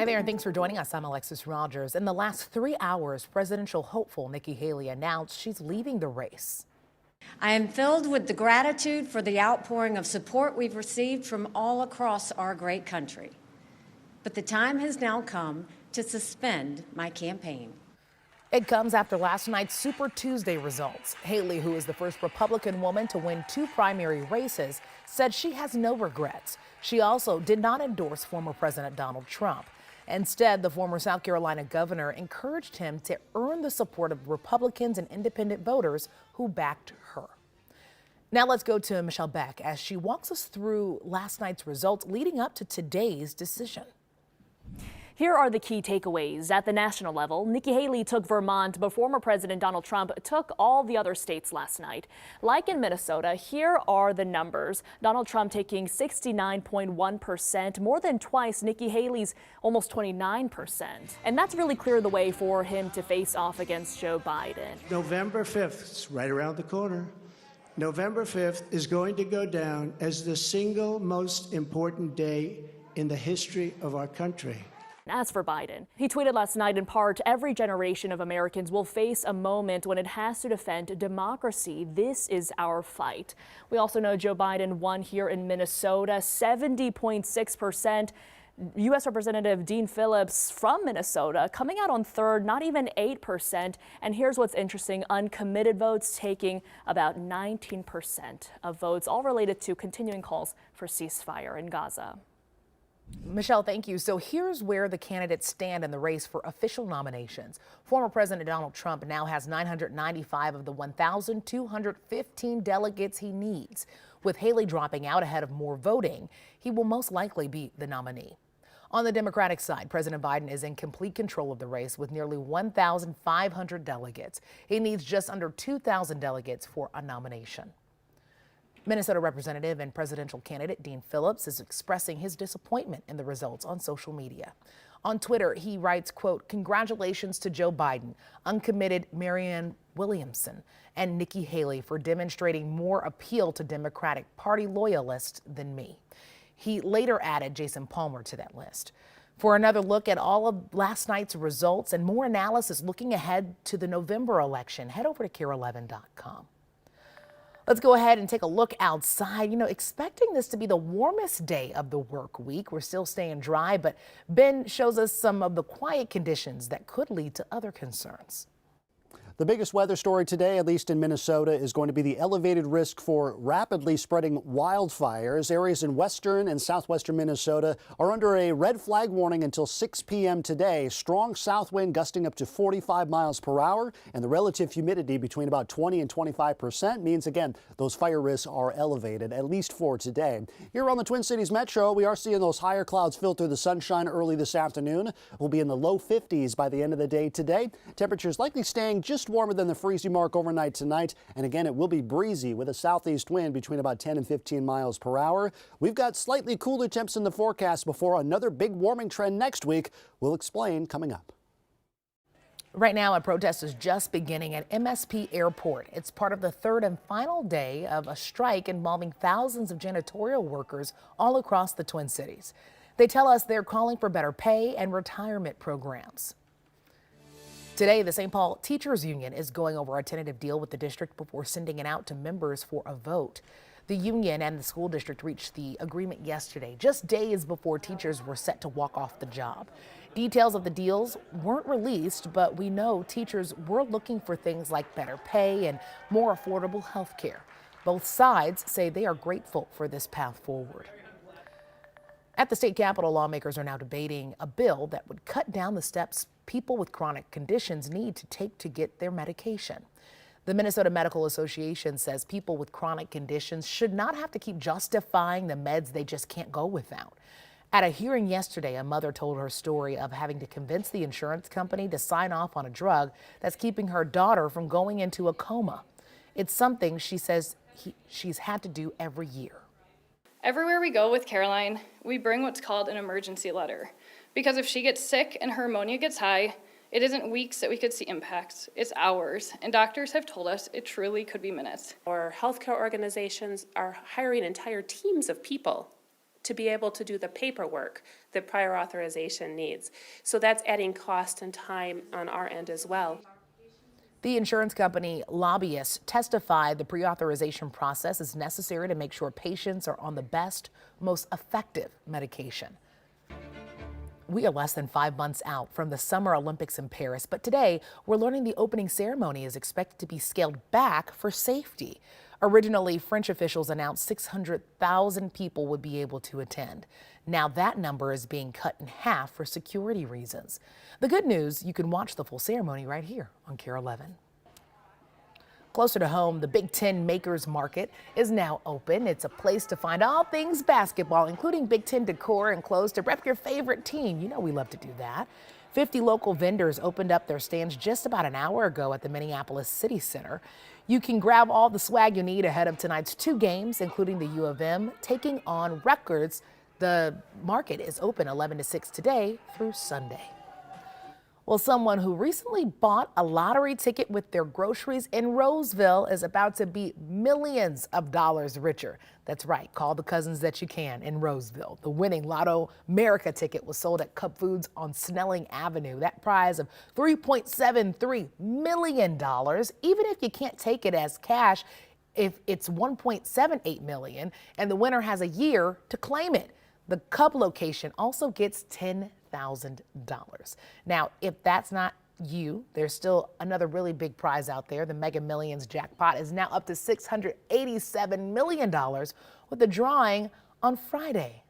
there, and thanks for joining us. I'm Alexis Rogers. In the last 3 hours, presidential hopeful Nikki Haley announced she's leaving the race. I am filled with the gratitude for the outpouring of support we've received from all across our great country. But the time has now come to suspend my campaign. It comes after last night's Super Tuesday results. Haley, who is the first Republican woman to win 2 primary races, said she has no regrets. She also did not endorse former President Donald Trump. Instead, the former South Carolina governor encouraged him to earn the support of Republicans and independent voters who backed her. Now let's go to Michelle Beck as she walks us through last night's results leading up to today's decision. Here are the key takeaways. At the national level, Nikki Haley took Vermont, but former President Donald Trump took all the other states last night. Like in Minnesota, here are the numbers. Donald Trump taking 69.1%, more than twice Nikki Haley's almost 29%. And that's really cleared the way for him to face off against Joe Biden. November 5th, it's right around the corner. November 5th is going to go down as the single most important day in the history of our country. As for Biden, he tweeted last night in part, every generation of Americans will face a moment when it has to defend democracy. This is our fight. We also know Joe Biden won here in Minnesota, 70.6%. U.S. Representative Dean Phillips from Minnesota coming out on third, not even 8%. And here's what's interesting, uncommitted votes taking about 19% of votes, all related to continuing calls for ceasefire in Gaza. Michelle, thank you. So here's where the candidates stand in the race for official nominations. Former President Donald Trump now has 995 of the 1,215 delegates he needs. With Haley dropping out ahead of more voting, he will most likely be the nominee. On the Democratic side, President Biden is in complete control of the race with nearly 1,500 delegates. He needs just under 2,000 delegates for a nomination. Minnesota Representative and presidential candidate Dean Phillips is expressing his disappointment in the results on social media. On Twitter, he writes, quote, "Congratulations to Joe Biden, uncommitted Marianne Williamson, and Nikki Haley for demonstrating more appeal to Democratic Party loyalists than me." He later added Jason Palmer to that list. For another look at all of last night's results and more analysis looking ahead to the November election, head over to KARE11.com. Let's go ahead and take a look outside. Expecting this to be the warmest day of the work week. We're still staying dry, but Ben shows us some of the quiet conditions that could lead to other concerns. The biggest weather story today, at least in Minnesota, is going to be the elevated risk for rapidly spreading wildfires. Areas in western and southwestern Minnesota are under a red flag warning until 6 p.m. today. Strong south wind gusting up to 45 miles per hour, and the relative humidity between about 20 and 25% means, again, those fire risks are elevated, at least for today. Here on the Twin Cities Metro, we are seeing those higher clouds filter the sunshine early this afternoon. We'll be in the low 50s by the end of the day today. Temperatures likely staying just warmer than the freezing mark overnight tonight. And again, it will be breezy with a southeast wind between about 10 and 15 miles per hour. We've got slightly cooler temps in the forecast before another big warming trend next week. We'll explain coming up. Right now, a protest is just beginning at MSP Airport. It's part of the third and final day of a strike involving thousands of janitorial workers all across the Twin Cities. They tell us they're calling for better pay and retirement programs. Today, the St. Paul Teachers Union is going over a tentative deal with the district before sending it out to members for a vote. The union and the school district reached the agreement yesterday, just days before teachers were set to walk off the job. Details of the deals weren't released, but we know teachers were looking for things like better pay and more affordable health care. Both sides say they are grateful for this path forward. At the state capitol, lawmakers are now debating a bill that would cut down the steps people with chronic conditions need to take to get their medication. The Minnesota Medical Association says people with chronic conditions should not have to keep justifying the meds they just can't go without. At a hearing yesterday, a mother told her story of having to convince the insurance company to sign off on a drug that's keeping her daughter from going into a coma. It's something she says she's had to do every year. Everywhere we go with Caroline, we bring what's called an emergency letter. Because if she gets sick and her ammonia gets high, it isn't weeks that we could see impacts, it's hours. And doctors have told us it truly could be minutes. Our healthcare organizations are hiring entire teams of people to be able to do the paperwork that prior authorization needs. So that's adding cost and time on our end as well. The insurance company lobbyists testified the pre-authorization process is necessary to make sure patients are on the best, most effective medication. We are less than 5 months out from the Summer Olympics in Paris, but today we're learning the opening ceremony is expected to be scaled back for safety. Originally, French officials announced 600,000 people would be able to attend. Now that number is being cut in half for security reasons. The good news, you can watch the full ceremony right here on KARE 11. Closer to home, the Big Ten Makers Market is now open. It's a place to find all things basketball, including Big Ten decor and clothes to rep your favorite team. You know we love to do that. 50 local vendors opened up their stands just about an hour ago at the Minneapolis City Center. You can grab all the swag you need ahead of tonight's 2 games, including the U of M taking on Rutgers. The market is open 11 to 6 today through Sunday. Well, someone who recently bought a lottery ticket with their groceries in Roseville is about to be millions of dollars richer. That's right. Call the cousins that you can in Roseville. The winning Lotto America ticket was sold at Cup Foods on Snelling Avenue. That prize of $3.73 million, even if you can't take it as cash, if it's $1.78 million, and the winner has a year to claim it. The Cub location also gets $10,000. Now, if that's not you, there's still another really big prize out there. The Mega Millions jackpot is now up to $687 million with the drawing on Friday.